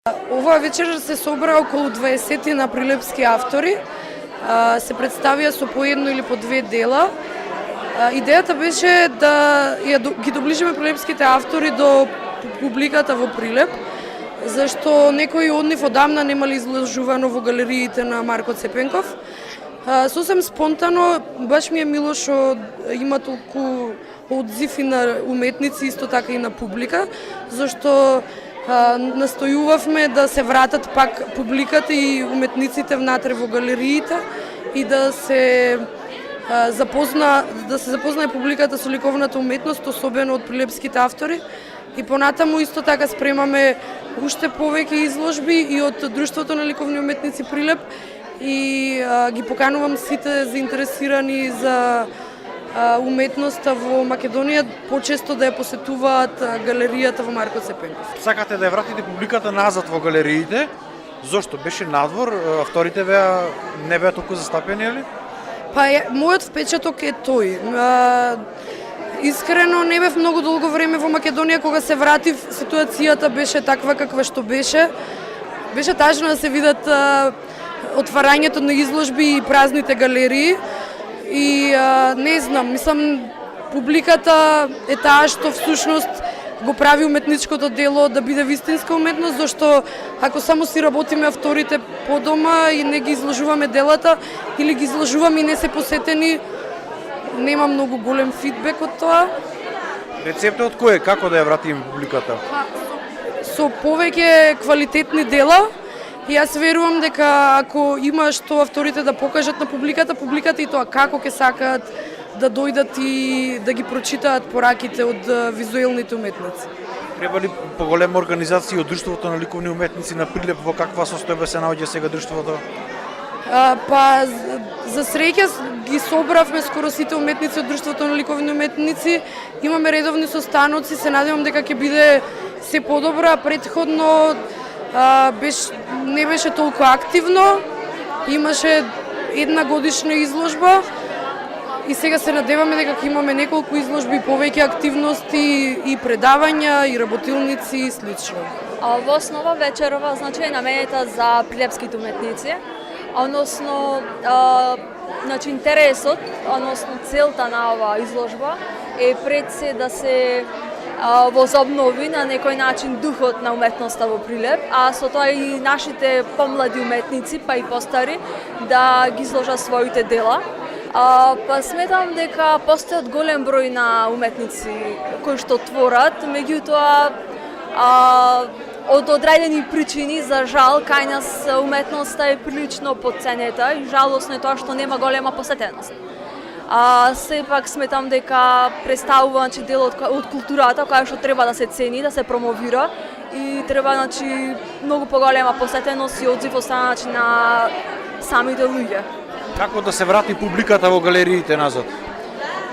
Оваа вечер се собра околу 20 на прилепски автори. Се представија со по едно или по две дела. Идејата беше да ги доближиме прилепските автори до публиката во Прилеп, зашто некои од нив одамна немали изложувано во галериите на Марко Цепенков. Сосем спонтано, баш ми е мило што има толку одзив и на уметници, исто така и на публика, зашто настојувавме да се вратат пак публиката и уметниците внатре во галериите и да се запознае публиката со ликовната уметност, особено од прилепските автори. И понатаму исто така спремаме уште повеќе изложби и од Друштвото на ликовни уметници Прилеп и ги поканувам сите заинтересирани за уметноста во Македонија почесто да ја посетуваат галеријата во Марко Цепенков. Сакате да ја вратите публиката назад во галериите? Зошто? Беше надвор, авторите не беа толку застапени, али? Па мојот впечаток е тој. Искрено не бев многу долго време во Македонија, кога се вратив, ситуацијата беше таква каква што беше. Беше тажно да се видат отварањето на изложби и празните галерии. И не знам, мислам, публиката е таа што всушност го прави уметничкото дело да биде вистинска уметност, зашто ако само си работиме авторите по дома и не ги изложуваме делата или ги изложуваме и не се посетени, нема многу голем фидбек од тоа. Рецептот кој е? Како да ја вратиме публиката? Со повеќе квалитетни дела. И јас верувам дека ако има што авторите да покажат на публиката, публиката и тоа како ќе сакаат да дојдат и да ги прочитаат пораките од визуелните уметници. Треба ли поголема организација од Друштвото на ликовни уметници на Прилеп? Во каква состојба се наоѓа сега Друштвото? Па, за среќа ги собравме скоро сите уметници од Друштвото на ликовни уметници. Имаме редовни состаноци, се надевам дека ќе биде се подобро. Претходно не беше толку активно, имаше една годишна изложба и сега се надеваме дека ќе имаме неколку изложби, повеќе активности и предавања и работилници и слично. Во основа вечерова е наменета за прилепските уметници, односно интересот, односно целта на оваа изложба е пред се да се возобнови на некој начин духот на уметноста во Прилеп, а со тоа и нашите помлади уметници, па и постари, да ги изложат своите дела. Па сметам дека постојат голем број на уметници кои што творат, меѓутоа од одредени причини, за жал, кај нас уметноста е прилично подценета и жалосно е тоа што нема голема посетеност. Сепак сметам дека представува дел од културата која што треба да се цени, да се промовира и треба многу поголема посетеност и одзив од страна на самите луѓе. Како да се врати публиката во галериите назад?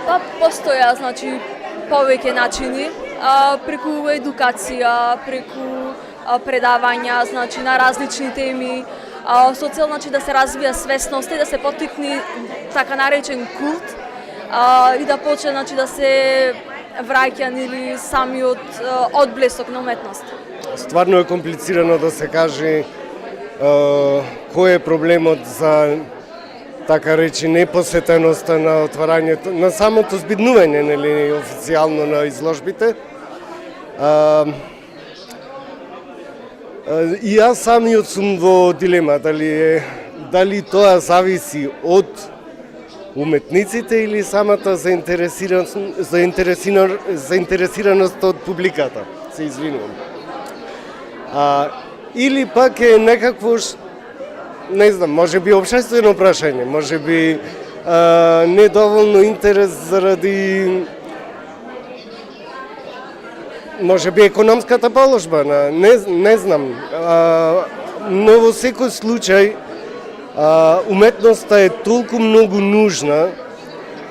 Па постоја повеќе начини, преку едукација, преку предавања, на различни теми, со цел да се развија свесност и да се поттикне така наречен култ и да почне да се враќа или самиот одблесок на уметност. Стварно е комплицирано да се каже кој е проблемот за така речи непосетеноста на отварањето, на самото збиднување официјално на изложбите. И јас самиот сум во дилема дали тоа зависи од уметниците или самата заинтересираност од публиката. Се извинувам. Или пак е некакво, не знам, можеби општествено прашање, можеби недоволно интерес заради можеби економската положба, не знам, но во секој случај уметноста е толку многу нужна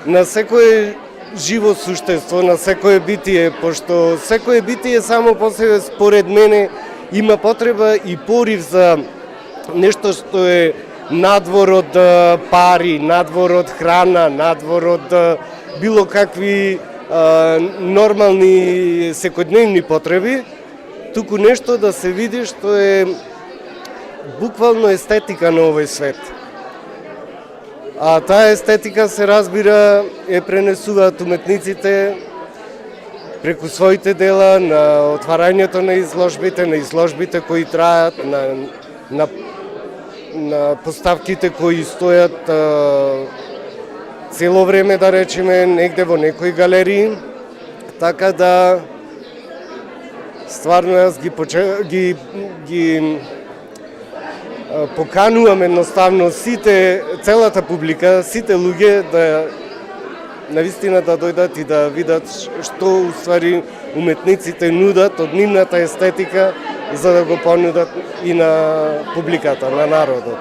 на секое живо суштество, на секое битие, пошто секое битие само по себе, според мене, има потреба и порив за нешто што е надвор од пари, надвор од храна, надвор од било какви нормални секојдневни потреби туку нешто да се види што е буквално естетика на овој свет. А таа естетика се разбира е пренесуваат уметниците преку своите дела на отварањето на изложбите кои траат, на поставките кои стојат цело време, да речеме, негде во некои галерии. Така да стварно јас ги поканувам едноставно целата публика, сите луѓе да навистина да дојдат и да видат што уствари уметниците нудат од нивната естетика за да го понудат и на публиката, на народот.